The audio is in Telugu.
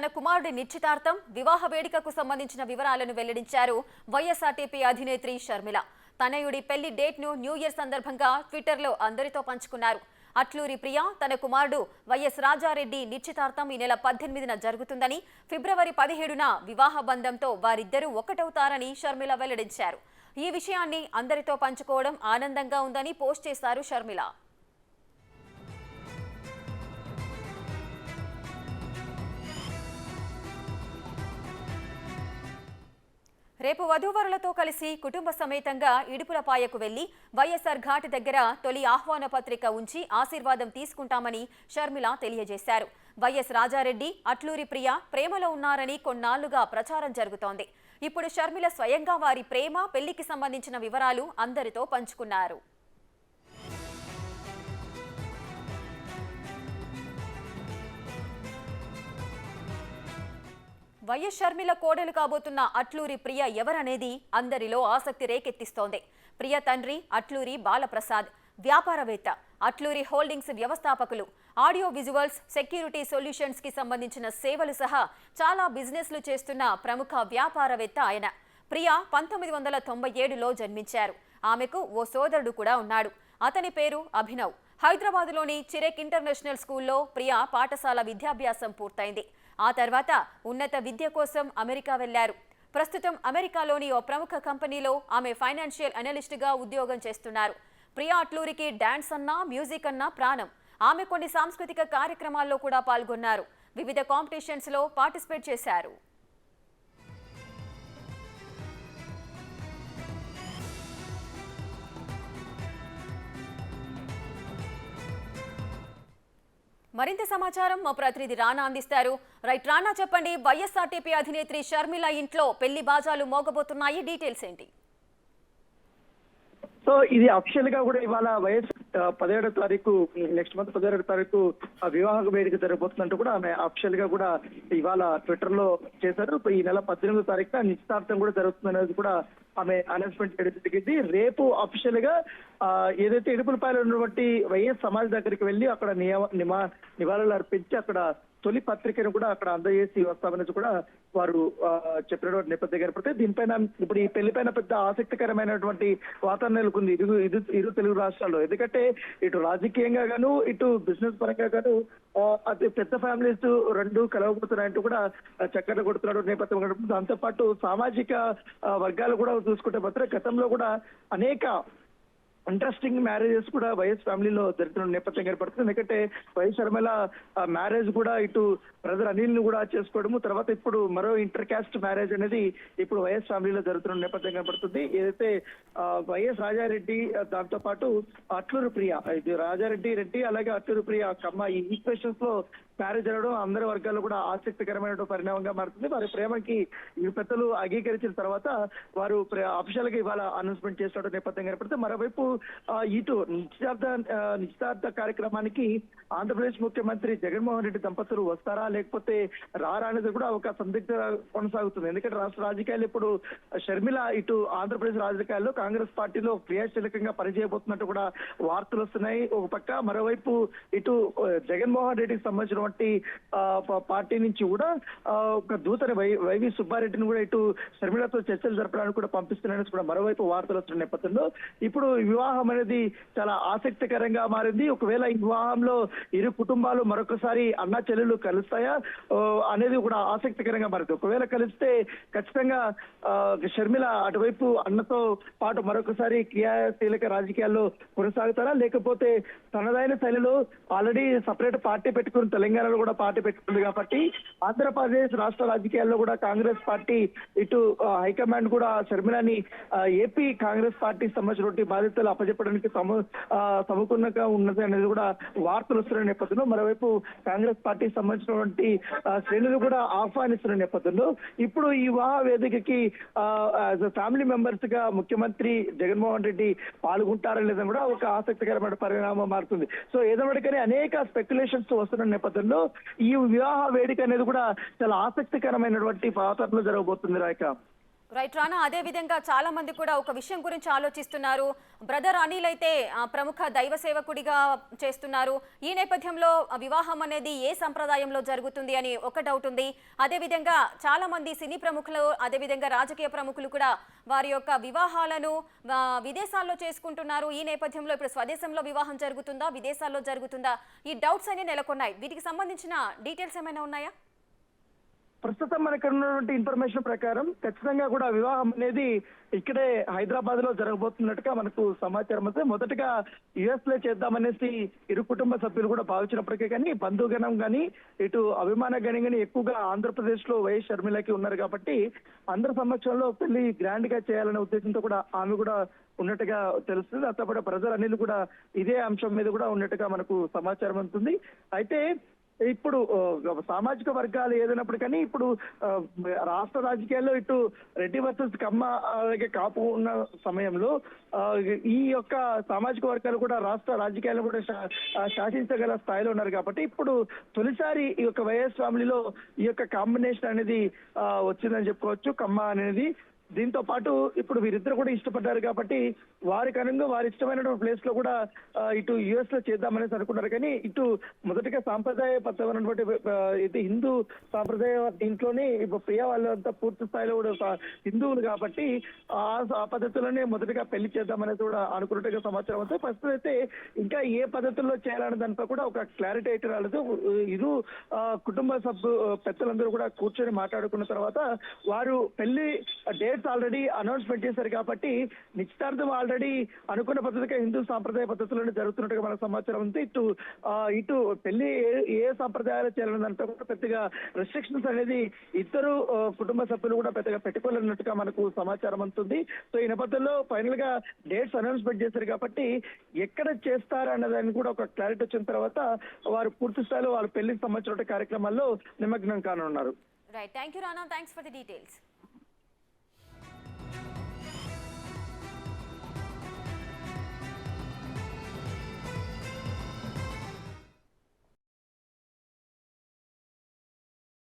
తన కుమారుడి నిశ్చితార్థం వివాహ వేడుకకు సంబంధించిన వివరాలను వెల్లడించారు వైఎస్ఆర్టీపీ అధినేత్రి షర్మిల. తనయుడి పెళ్లి డేట్ను న్యూ ఇయర్ సందర్భంగా ట్విట్టర్లో అందరితో పంచుకున్నారు. అట్లూరి ప్రియా తన కుమారుడు వైఎస్ రాజారెడ్డి నిశ్చితార్థం ఈ నెల 18న జరుగుతుందని, ఫిబ్రవరి 17న వివాహ బంధంతో వారిద్దరూ ఒక్కటవుతారని షర్మిల వెల్లడించారు. ఈ విషయాన్ని అందరితో పంచుకోవడం ఆనందంగా ఉందని పోస్ట్ చేశారు షర్మిల. రేపు వధూవరులతో కలిసి కుటుంబ సమేతంగా ఇడుపులపాయకు వెళ్లి వైఎస్ఆర్ ఘాట్ దగ్గర తొలి ఆహ్వాన పత్రిక ఉంచి ఆశీర్వాదం తీసుకుంటామని షర్మిల తెలియజేశారు. వైఎస్ రాజారెడ్డి, అట్లూరి ప్రియ ప్రేమలో ఉన్నారని కొన్నాళ్లుగా ప్రచారం జరుగుతోంది. ఇప్పుడు షర్మిల స్వయంగా వారి ప్రేమ, పెళ్లికి సంబంధించిన వివరాలు అందరితో పంచుకున్నారు. వైఎస్ షర్మిల కోడలు కాబోతున్న అట్లూరి ప్రియ ఎవరనేది అందరిలో ఆసక్తి రేకెత్తిస్తోంది. ప్రియ తండ్రి అట్లూరి బాలప్రసాద్ వ్యాపారవేత్త, అట్లూరి హోల్డింగ్స్ వ్యవస్థాపకులు, ఆడియో విజువల్స్, సెక్యూరిటీ సొల్యూషన్స్ కి సంబంధించిన సేవలు సహా చాలా బిజినెస్లు చేస్తున్న ప్రముఖ వ్యాపారవేత్త ఆయన. ప్రియ 1997లో జన్మించారు. ఆమెకు ఓ సోదరుడు కూడా ఉన్నాడు. అతని పేరు అభినవ్. హైదరాబాద్లోని చిరెక్ ఇంటర్నేషనల్ స్కూల్లో ప్రియ పాఠశాల విద్యాభ్యాసం పూర్తయింది. ఆ తర్వాత ఉన్నత విద్య కోసం అమెరికా వెళ్లారు. ప్రస్తుతం అమెరికాలోని ఓ ప్రముఖ కంపెనీలో ఆమె ఫైనాన్షియల్ అనలిస్ట్గా ఉద్యోగం చేస్తున్నారు. ప్రియా అట్లూరికి డాన్స్ అన్నా, మ్యూజిక్ అన్నా ప్రాణం. ఆమె కొన్ని సాంస్కృతిక కార్యక్రమాల్లో కూడా పాల్గొన్నారు. వివిధ కాంపిటీషన్స్లో పార్టిసిపేట్ చేశారు. మరింత సమాచారం మా ప్రతినిధి రానా అందిస్తారు. రైట్ రానా, చెప్పండి, వైఎస్ఆర్టీపీ అధినేత్రి షర్మిల ఇంట్లో పెళ్లి బాజాలు మోగబోతున్నాయి, డీటెయిల్స్ ఏంటి? సో ఇది అఫిషియల్ గా కూడా ఇవాళ వైఎస్ 17వ తారీఖు, నెక్స్ట్ మంత్ 17వ తారీఖు వివాహ వేడుక జరగబోతుందంటూ కూడా ఆమె అఫిషియల్ గా కూడా ఇవాళ ట్విట్టర్ లో చేశారు. ఈ నెల 18వ తారీఖున నిశ్చితార్థం కూడా జరుగుతుందనేది కూడా ఆమె అనౌన్స్మెంట్ చేయడం జరిగింది. రేపు అఫిషియల్ గా ఏదైతే ఇడుపులపాయలో ఉన్నటువంటి వైఎస్ సమాజ్ దగ్గరికి వెళ్లి అక్కడ నివాళులు అర్పించి అక్కడ తొలి పత్రికను కూడా అక్కడ అందజేసి వస్తామనేది కూడా వారు చెప్పినటువంటి నేపథ్యం ఏర్పడితే దీనిపైన ఇప్పుడు ఈ పెళ్లిపైన పెద్ద ఆసక్తికరమైనటువంటి వాతావరణం నెలకొంది ఇరు తెలుగు రాష్ట్రాల్లో. ఎందుకంటే ఇటు రాజకీయంగా గాను, ఇటు బిజినెస్ పరంగా గాను అది పెద్ద ఫ్యామిలీస్ రెండు కలవబోతున్నాయంటూ కూడా చక్కగా కొడుతున్నాడు నేపథ్యం. దాంతో పాటు సామాజిక వర్గాలు కూడా చూసుకుంటే మాత్రం గతంలో కూడా అనేక ఇంట్రెస్టింగ్ మ్యారేజెస్ కూడా వైఎస్ ఫ్యామిలీలో జరుగుతున్న నేపథ్యం ఏర్పడుతుంది. ఎందుకంటే వైఎస్ షర్మిల మ్యారేజ్ కూడా ఇటు బ్రదర్ అనిల్ ను కూడా చేసుకోవడము, తర్వాత ఇప్పుడు మరో ఇంటర్ క్యాస్ట్ మ్యారేజ్ అనేది ఇప్పుడు వైఎస్ ఫ్యామిలీలో జరుగుతున్న నేపథ్యం కనపడుతుంది. ఏదైతే వైఎస్ రాజారెడ్డి, దాంతో పాటు అట్లూరి ప్రియ, ఇది రాజారెడ్డి అలాగే అట్లూరి ప్రియ కమ్మ ఈ ఈక్వేషన్స్ లో మ్యారేజ్ జరగడం అందరి వర్గాల్లో కూడా ఆసక్తికరమైన పరిణామంగా మారుతుంది. వారి ప్రేమకి ఈ పెద్దలు అంగీకరించిన తర్వాత వారు అఫిషియల్ గా ఇవాళ అనౌన్స్మెంట్ చేసిన నేపథ్యం ఏర్పడితే, మరోవైపు ఇటు నిశ్చితార్థ కార్యక్రమానికి ఆంధ్రప్రదేశ్ ముఖ్యమంత్రి జగన్మోహన్ రెడ్డి దంపతులు వస్తారా లేకపోతే రారా అనేది కూడా ఒక సందిగ్ధ కొనసాగుతుంది. ఎందుకంటే రాష్ట్ర రాజకీయాలు ఇప్పుడు షర్మిల ఇటు ఆంధ్రప్రదేశ్ రాజకీయాల్లో కాంగ్రెస్ పార్టీలో క్రియాశీలకంగా పనిచేయబోతున్నట్టు కూడా వార్తలు వస్తున్నాయి ఒక పక్క. మరోవైపు ఇటు జగన్మోహన్ రెడ్డికి సంబంధించిన పార్టీ నుంచి కూడా ఒక దూతని వైవి సుబ్బారెడ్డిని కూడా ఇటు షర్మిలతో చర్చలు జరపడానికి కూడా పంపిస్తున్నారని కూడా మరోవైపు వార్తలు వస్తున్న నేపథ్యంలో ఇప్పుడు వివాహం అనేది చాలా ఆసక్తికరంగా మారింది. ఒకవేళ ఈ వివాహంలో ఇరు కుటుంబాలు మరొకసారి అన్నా చెల్లెలు కలుస్తాయా అనేది కూడా ఆసక్తికరంగా మారింది. ఒకవేళ కలిస్తే ఖచ్చితంగా షర్మిల అటువైపు అన్నతో పాటు మరొకసారి క్రియాశీలక రాజకీయాల్లో కొనసాగుతారా, లేకపోతే తనదైన శైలిలో ఆల్రెడీ సపరేట్ పార్టీ పెట్టుకుని తెలంగాణలో కూడా పార్టీ పెట్టుకుంది కాబట్టి ఆంధ్రప్రదేశ్ రాష్ట్ర రాజకీయాల్లో కూడా కాంగ్రెస్ పార్టీ ఇటు హైకమాండ్ కూడా షర్మిలని ఏపీ కాంగ్రెస్ పార్టీకి సంబంధించినటువంటి బాధ్యతలు అప్పచెప్పడానికి సమకూలంగా ఉన్నది అనేది కూడా వార్తలు వస్తున్న నేపథ్యంలో, మరోవైపు కాంగ్రెస్ పార్టీకి సంబంధించినటువంటి శ్రేణులు కూడా ఆహ్వానిస్తున్న నేపథ్యంలో ఇప్పుడు ఈ వివాహ వేదికకి ఫ్యామిలీ మెంబర్స్ గా ముఖ్యమంత్రి జగన్మోహన్ రెడ్డి పాల్గొంటారా లేదని కూడా ఒక ఆసక్తికరమైన పరిణామం మారుతుంది. సో ఏదైనా అనేక స్పెక్యులేషన్స్ వస్తున్న నేపథ్యంలో ఈ వివాహ వేదిక అనేది కూడా చాలా ఆసక్తికరమైనటువంటి వాతావరణంలో జరగబోతుంది. రాయక రైట్ రానా, అదే విధంగా చాలా మంది కూడా ఒక విషయం గురించి ఆలోచిస్తున్నారు. బ్రదర్ అనిల్ అయితే ప్రముఖ దైవ సేవకుడిగా చేస్తున్నారు. ఈ నేపథ్యంలో వివాహం అనేది ఏ సంప్రదాయంలో జరుగుతుంది అని ఒక డౌట్ ఉంది. అదే విధంగా చాలా మంది సినీ ప్రముఖులు, అదే విధంగా రాజకీయ ప్రముఖులు కూడా వారి యొక్క వివాహాలను విదేశాల్లో చేసుకుంటున్నారు. ఈ నేపథ్యంలో ఇప్పుడు స్వదేశంలో వివాహం జరుగుతుందా, విదేశాల్లో జరుగుతుందా, ఈ డౌట్స్ అన్ని నెలకొన్నాయి. వీటికి సంబంధించిన డీటెయిల్స్ ఏమైనా ఉన్నాయా? ప్రస్తుతం మనకు ఉన్నటువంటి ఇన్ఫర్మేషన్ ప్రకారం ఖచ్చితంగా కూడా వివాహం అనేది ఇక్కడే హైదరాబాద్ లో జరగబోతున్నట్టుగా మనకు సమాచారం అయితే మొదటగా యుఎస్ లో చేద్దామనేసి ఇరు కుటుంబ సభ్యులు కూడా భావించినప్పటికీ కానీ బంధుగణం కానీ ఇటు అభిమాన గణం కానీ ఎక్కువగా ఆంధ్రప్రదేశ్ లో వైఎస్ షర్మిలకి ఉన్నారు కాబట్టి అందరి సమక్షంలో పెళ్లి గ్రాండ్ గా చేయాలనే ఉద్దేశంతో కూడా ఆమె కూడా ఉన్నట్టుగా తెలుస్తుంది. దాంతో పాటు ప్రజల అనిల్ కూడా ఇదే అంశం మీద కూడా ఉన్నట్టుగా మనకు సమాచారం అందుతుంది. అయితే ఇప్పుడు సామాజిక వర్గాలు ఏదైనప్పటికీ ఇప్పుడు రాష్ట్ర రాజకీయాల్లో ఇటు రెడ్డి వర్సెస్ కమ్మ కాపు ఉన్న సమయంలో ఈ యొక్క సామాజిక వర్గాలు కూడా రాష్ట్ర రాజకీయాలు కూడా శాసించగల స్థాయిలో ఉన్నారు కాబట్టి ఇప్పుడు తొలిసారి ఈ యొక్క వైఎస్ ఫ్యామిలీలో ఈ యొక్క కాంబినేషన్ అనేది వచ్చిందని చెప్పుకోవచ్చు, కమ్మ అనేది. దీంతో పాటు ఇప్పుడు వీరిద్దరు కూడా ఇష్టపడ్డారు కాబట్టి వారికి అనుగుణంగా వారి ఇష్టమైనటువంటి ప్లేస్ లో కూడా ఇటు యుఎస్ లో చేద్దామనేసి అనుకున్నారు. కానీ ఇటు మొదటిగా సాంప్రదాయబద్ధమైనటువంటి ఇది హిందూ సాంప్రదాయ దీంట్లోనే ఇప్పుడు ప్రియ వాళ్ళంతా పూర్తి స్థాయిలో కూడా హిందువులు కాబట్టి ఆ పద్ధతిలోనే మొదటిగా పెళ్లి చేద్దామనేది కూడా అనుకున్నట్టుగా సమాచారం అవుతుంది. ఫస్ట్ అయితే ఇంకా ఏ పద్ధతుల్లో చేయాలనే దానిపై కూడా ఒక క్లారిటీ అయితే రాలేదు. ఇరు కుటుంబ పెద్దలందరూ కూడా కూర్చొని మాట్లాడుకున్న తర్వాత వారు పెళ్లి డేట్ ఆల్రెడీ అనౌన్స్మెంట్ చేశారు కాబట్టి నిశ్చితార్థం ఆల్రెడీ అనుకున్న పద్ధతిగా హిందూ సాంప్రదాయ పద్ధతులను జరుగుతున్నట్టుగా మనకు సమాచారం ఉంది. ఇటు పెళ్లి ఏ సాంప్రదాయాలు చేయాలనే దాంట్లో కూడా పెద్దగా రెస్ట్రిక్షన్స్ అనేది ఇద్దరు కుటుంబ సభ్యులు కూడా పెద్దగా పెట్టుకోలేనట్టుగా మనకు సమాచారం అందుతుంది. సో ఈ నేపథ్యంలో ఫైనల్ గా డేట్స్ అనౌన్స్మెంట్ చేశారు కాబట్టి ఎక్కడ చేస్తారు అన్నదాన్ని కూడా ఒక క్లారిటీ వచ్చిన తర్వాత వారు పూర్తి స్థాయిలో వాళ్ళ పెళ్లికి సంబంధించిన కార్యక్రమాల్లో నిమగ్నం కానున్నారు. Right, thank you Rana, thanks for the details.